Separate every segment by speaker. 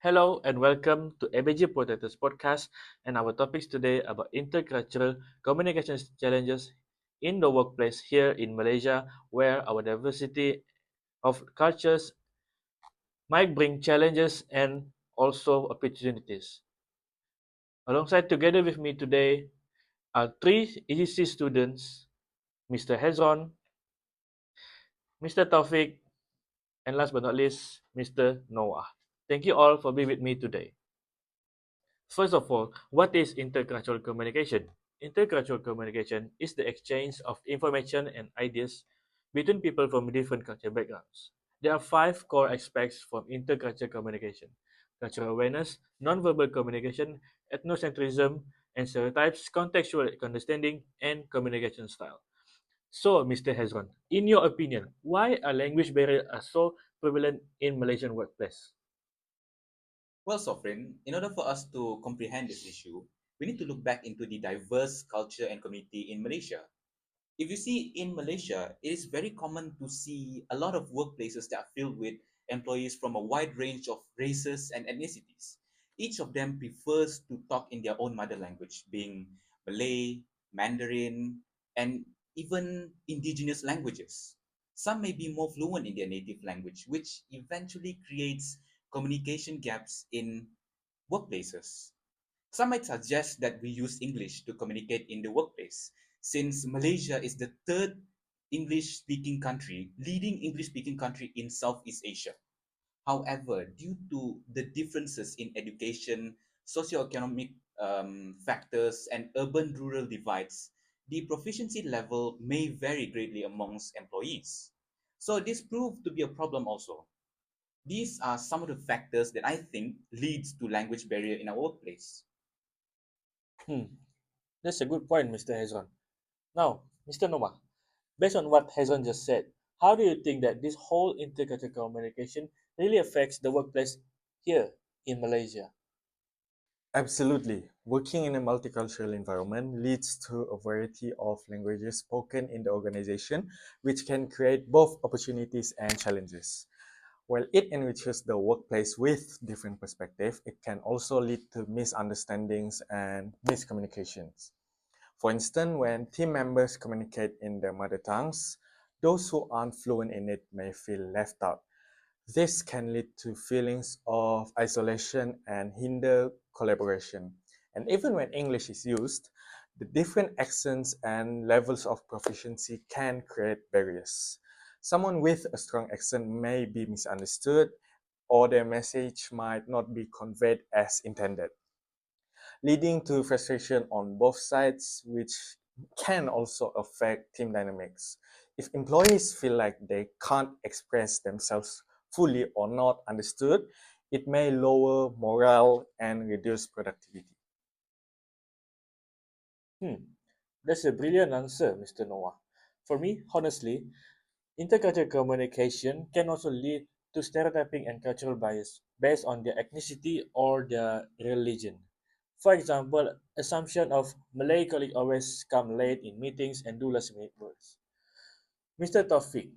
Speaker 1: Hello and welcome to ABG Protectors Podcast and our topics today about intercultural communication challenges in the workplace here in Malaysia, where our diversity of cultures might bring challenges and also opportunities. Alongside together with me today are three EGC students, Mr. Hezron, Mr. Taufiq, and last but not least, Mr. Noah. Thank you all for being with me today. First of all, what is intercultural communication? Intercultural communication is the exchange of information and ideas between people from different cultural backgrounds. There are five core aspects from intercultural communication: cultural awareness, nonverbal communication, ethnocentrism, and stereotypes, contextual understanding, and communication style. So, Mr. Hezron, in your opinion, why are language barriers are so prevalent in Malaysian workplace?
Speaker 2: Well, Sofrin, in order for us to comprehend this issue, we need to look back into the diverse culture and community in Malaysia. If you see in Malaysia, it is very common to see a lot of workplaces that are filled with employees from a wide range of races and ethnicities. Each of them prefers to talk in their own mother language, being Malay, Mandarin, and even indigenous languages. Some may be more fluent in their native language, which eventually creates communication gaps in workplaces. Some might suggest that we use English to communicate in the workplace, since Malaysia is the third leading English speaking country in Southeast Asia. However, due to the differences in education, socioeconomic factors, and urban rural divides, the proficiency level may vary greatly amongst employees. So, this proved to be a problem also. These are some of the factors that I think leads to language barrier in our workplace.
Speaker 1: Hmm, that's a good point, Mr. Hezron. Now, Mr. Noah, based on what Hezron just said, how do you think that this whole intercultural communication really affects the workplace here in Malaysia?
Speaker 3: Absolutely. Working in a multicultural environment leads to a variety of languages spoken in the organization, which can create both opportunities and challenges. While it enriches the workplace with different perspectives, it can also lead to misunderstandings and miscommunications. For instance, when team members communicate in their mother tongues, those who aren't fluent in it may feel left out. This can lead to feelings of isolation and hinder collaboration. And even when English is used, the different accents and levels of proficiency can create barriers. Someone with a strong accent may be misunderstood, or their message might not be conveyed as intended, leading to frustration on both sides, which can also affect team dynamics. If employees feel like they can't express themselves fully or not understood, it may lower morale and reduce productivity.
Speaker 1: Hmm, that's a brilliant answer, Mr. Noah. For me, honestly, intercultural communication can also lead to stereotyping and cultural bias based on their ethnicity or their religion. For example, assumption of Malay colleagues always come late in meetings and do last minute works. Mr. Taufiq,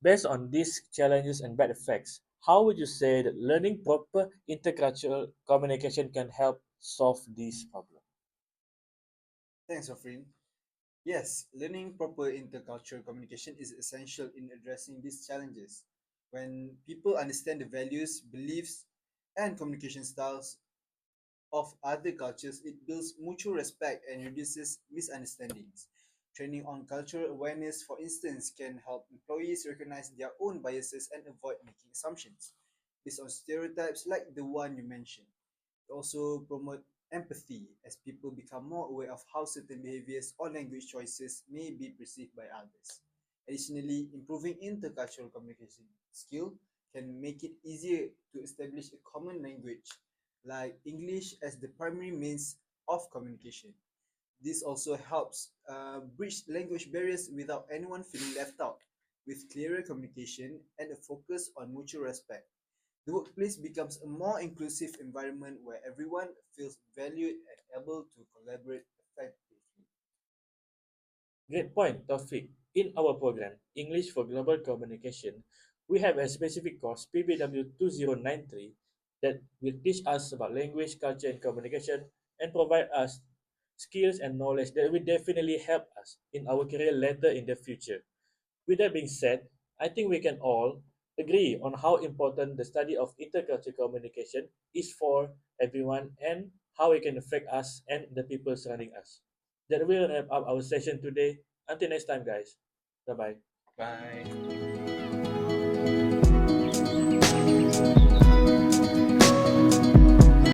Speaker 1: based on these challenges and bad effects, how would you say that learning proper intercultural communication can help solve these problems?
Speaker 4: Thanks, Sofrin. Yes, learning proper intercultural communication is essential in addressing these challenges. When people understand the values, beliefs, and communication styles of other cultures, it builds mutual respect and reduces misunderstandings. Training on cultural awareness, for instance, can help employees recognize their own biases and avoid making assumptions based on stereotypes like the one you mentioned. It also promote empathy as people become more aware of how certain behaviors or language choices may be perceived by others. Additionally, improving intercultural communication skill can make it easier to establish a common language like English as the primary means of communication. This also helps bridge language barriers without anyone feeling left out. With clearer communication and a focus on mutual respect, the workplace becomes a more inclusive environment where everyone feels valued and able to collaborate effectively.
Speaker 1: Great point, Taufik. In our program, English for Global Communication, we have a specific course, PBW2093, that will teach us about language, culture, and communication, and provide us skills and knowledge that will definitely help us in our career later in the future. With that being said, I think we can all agree on how important the study of intercultural communication is for everyone and how it can affect us and the people surrounding us. That will wrap up our session today. Until next time, guys. Bye bye.
Speaker 2: Bye.